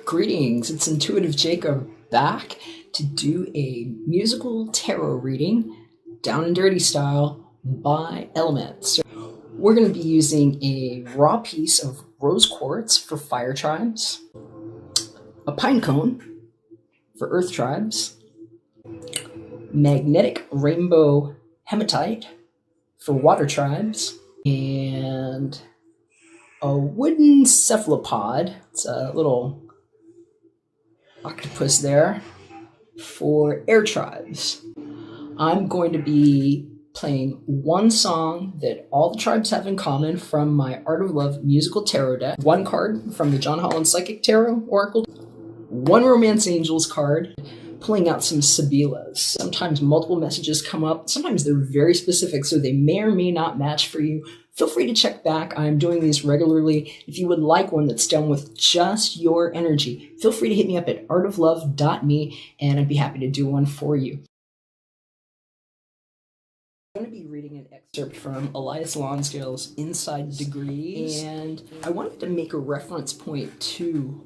Greetings, it's Intuitive Jakob back to do a musical tarot reading, down and dirty style, by elements. So we're going to be using a raw piece of rose quartz for fire tribes, a pine cone for earth tribes, magnetic rainbow hematite for water tribes, and a wooden cephalopod. It's a little octopus there for air tribes. I'm going to be playing one song that all the tribes have in common from my Art of Love musical tarot deck, one card from the John Holland Psychic Tarot Oracle, one Romance Angels card, pulling out some Sibilas. Sometimes multiple messages come up. Sometimes they're very specific, so they may or may not match for you. Feel free to check back. I'm doing these regularly. If you would like one that's done with just your energy, feel free to hit me up at artoflove.me and I'd be happy to do one for you. I'm going to be reading an excerpt from Elias Lonsdale's Inside Degrees, and I wanted to make a reference point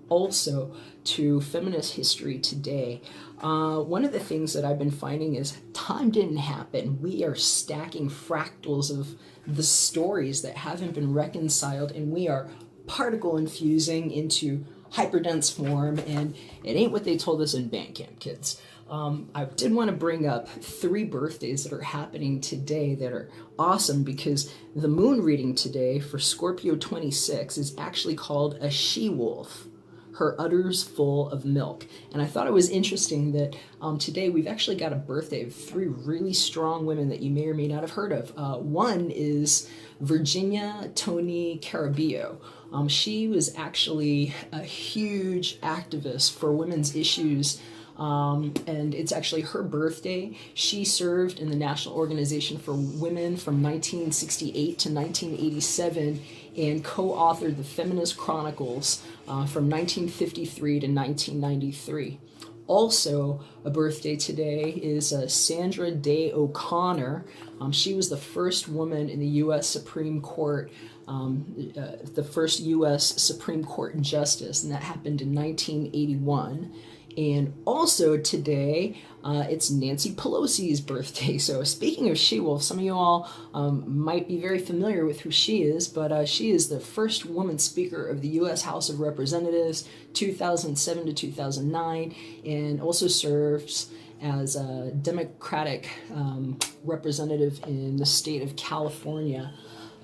also to feminist history today. One of the things that I've been finding is time didn't happen. We are stacking fractals of the stories that haven't been reconciled, and we are particle infusing into hyperdense form, and it ain't what they told us in band camp, kids. I did want to bring up 3 birthdays that are happening today that are awesome, because the moon reading today for Scorpio 26 is actually called a she-wolf, her udders full of milk. And I thought it was interesting that today we've actually got a birthday of 3 really strong women that you may or may not have heard of. One is Virginia Tony Caraballo. She was actually a huge activist for women's issues. And it's actually her birthday. She served in the National Organization for Women from 1968 to 1987 and co-authored the Feminist Chronicles from 1953 to 1993. Also, a birthday today is Sandra Day O'Connor. She was the first woman in the U.S. Supreme Court, the first U.S. Supreme Court justice, and that happened in 1981. And also today, it's Nancy Pelosi's birthday. So speaking of she-wolf, some of you all might be very familiar with who she is, but she is the first woman speaker of the U.S. House of Representatives, 2007 to 2009, and also serves as a Democratic representative in the state of California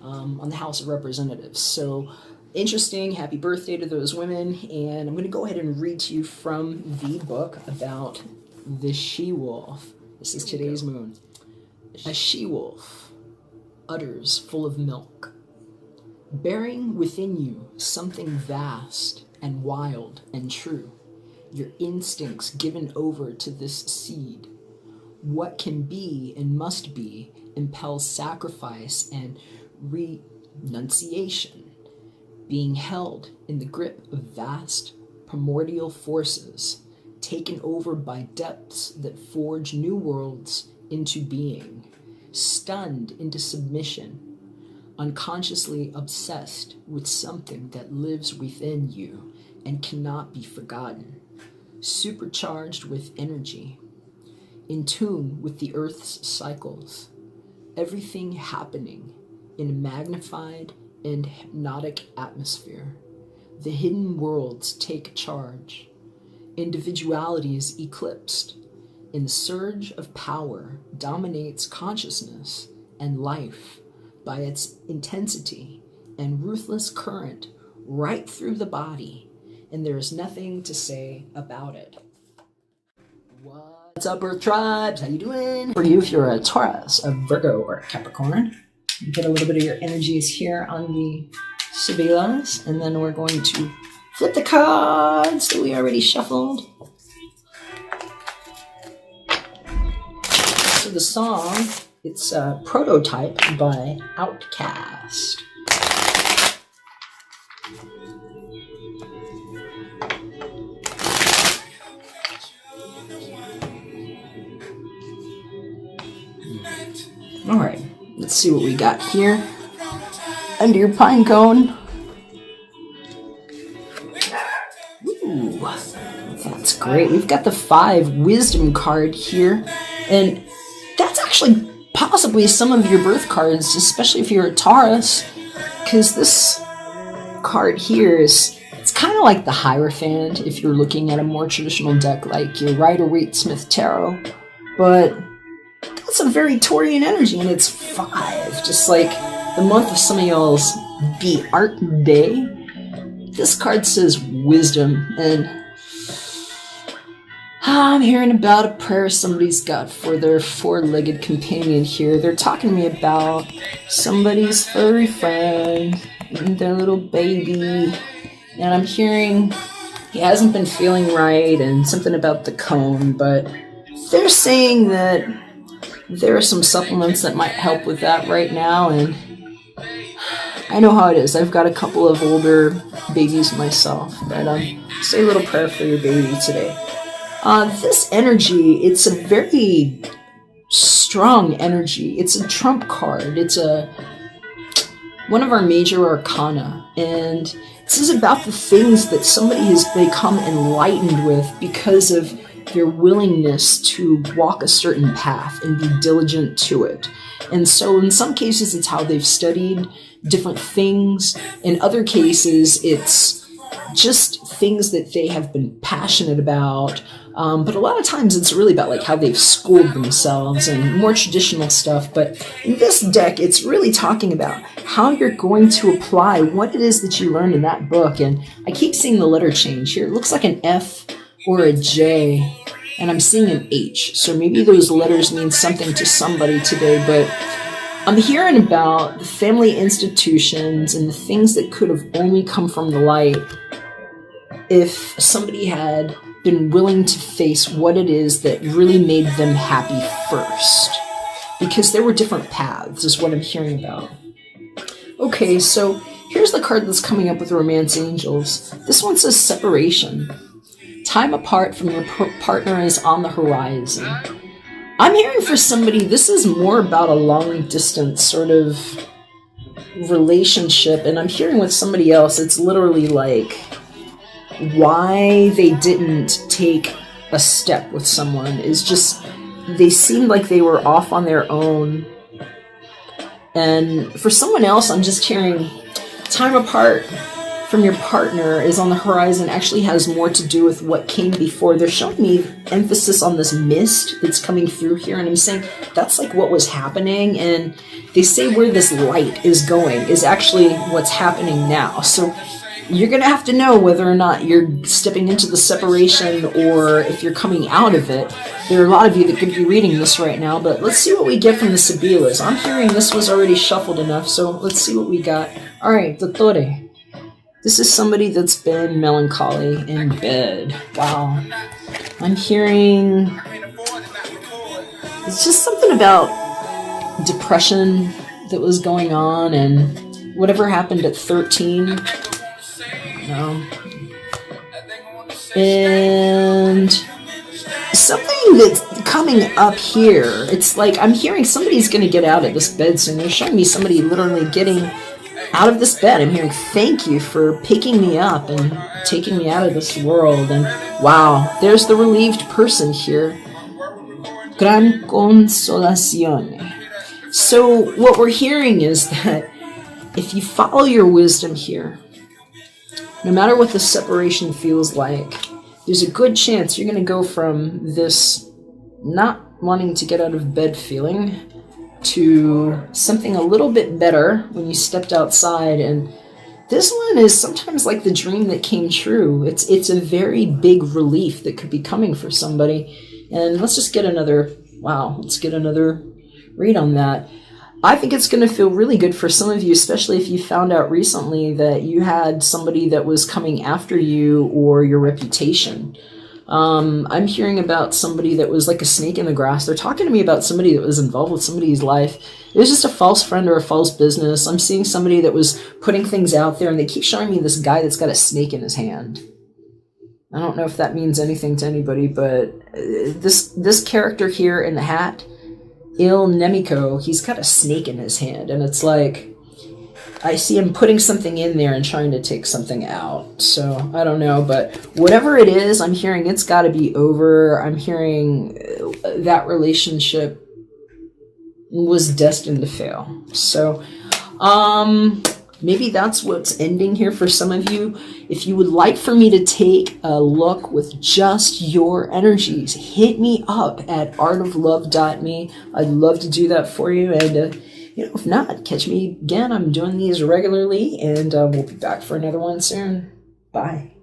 on the House of Representatives. So interesting. Happy birthday to those women. And I'm going to go ahead and read to you from the book about the she-wolf. This is today's moon. A she-wolf, udders full of milk, bearing within you something vast and wild and true. Your instincts given over to this seed. What can be and must be impels sacrifice and renunciation. Being held in the grip of vast primordial forces, taken over by depths that forge new worlds into being, stunned into submission, unconsciously obsessed with something that lives within you and cannot be forgotten, supercharged with energy, in tune with the Earth's cycles, everything happening in a magnified and hypnotic atmosphere. The hidden worlds take charge. Individuality is eclipsed, and the surge of power dominates consciousness and life by its intensity and ruthless current right through the body, and there is nothing to say about it. What's up, Earth tribes? How you doing? For you, if you're a Taurus, a Virgo, or a Capricorn, you get a little bit of your energies here on the Sibilas, and then we're going to flip the cards that we already shuffled. So the song, it's a Prototype by OutKast. All right, let's see what we got here. Under your pine cone. Ooh, that's great. We've got the 5 wisdom card here. And that's actually possibly some of your birth cards, especially if you're a Taurus. Because this card here is, it's kind of like the Hierophant if you're looking at a more traditional deck like your Rider-Waite-Smith Tarot. But that's a very Taurian energy, and it's 5, just like the month of some of y'all's Be Art Day. This card says wisdom, and I'm hearing about a prayer somebody's got for their 4-legged companion here. They're talking to me about somebody's furry friend and their little baby, and I'm hearing he hasn't been feeling right and something about the cone, but they're saying that there are some supplements that might help with that right now, and I know how it is. I've got a couple of older babies myself, but say a little prayer for your baby today. This energy, it's a very strong energy. It's a trump card. It's one of our major arcana, and this is about the things that somebody has become enlightened with because of their willingness to walk a certain path and be diligent to it. And so in some cases, it's how they've studied different things. In other cases, it's just things that they have been passionate about. But a lot of times it's really about like how they've schooled themselves and more traditional stuff. But in this deck, it's really talking about how you're going to apply what it is that you learned in that book. And I keep seeing the letter change here. It looks like an F or a J, and I'm seeing an H. So maybe those letters mean something to somebody today, but I'm hearing about the family institutions and the things that could have only come from the light if somebody had been willing to face what it is that really made them happy first. Because there were different paths, is what I'm hearing about. Okay, so here's the card that's coming up with Romance Angels. This one says separation. Time apart from your partner is on the horizon. I'm hearing for somebody, this is more about a long distance sort of relationship, and I'm hearing with somebody else, it's literally like why they didn't take a step with someone is just they seemed like they were off on their own. And for someone else, I'm just hearing time apart from your partner is on the horizon actually has more to do with what came before. They're showing me emphasis on this mist that's coming through here, and I'm saying that's like what was happening, and they say where this light is going is actually what's happening now. So you're going to have to know whether or not you're stepping into the separation or if you're coming out of it. There are a lot of you that could be reading this right now, but let's see what we get from the Sibilas. I'm hearing this was already shuffled enough, so let's see what we got. All right, Dottore. This is somebody that's been melancholy in bed. Wow. I'm hearing it's just something about depression that was going on and whatever happened at 13. And something that's coming up here. It's like I'm hearing somebody's going to get out of this bed soon. They're showing me somebody literally getting out of this bed. I'm hearing thank you for picking me up and taking me out of this world. And wow, there's the relieved person here. Gran consolazione. So what we're hearing is that if you follow your wisdom here, no matter what the separation feels like, there's a good chance you're going to go from this not wanting to get out of bed feeling to something a little bit better when you stepped outside. And this one is sometimes like the dream that came true. It's a very big relief that could be coming for somebody. And let's just get another read on that. I think it's going to feel really good for some of you, especially if you found out recently that you had somebody that was coming after you or your reputation. I'm hearing about somebody that was like a snake in the grass. They're talking to me about somebody that was involved with somebody's life. It was just a false friend or a false business. I'm seeing somebody that was putting things out there, and they keep showing me this guy that's got a snake in his hand. I don't know if that means anything to anybody, but this character here in the hat, Il Nemico, he's got a snake in his hand, and it's like, I see him putting something in there and trying to take something out. So, I don't know, but whatever it is, I'm hearing it's got to be over. I'm hearing that relationship was destined to fail. So, maybe that's what's ending here for some of you. If you would like for me to take a look with just your energies, hit me up at artoflove.me. I'd love to do that for you. And, if not, catch me again. I'm doing these regularly, and we'll be back for another one soon. Bye.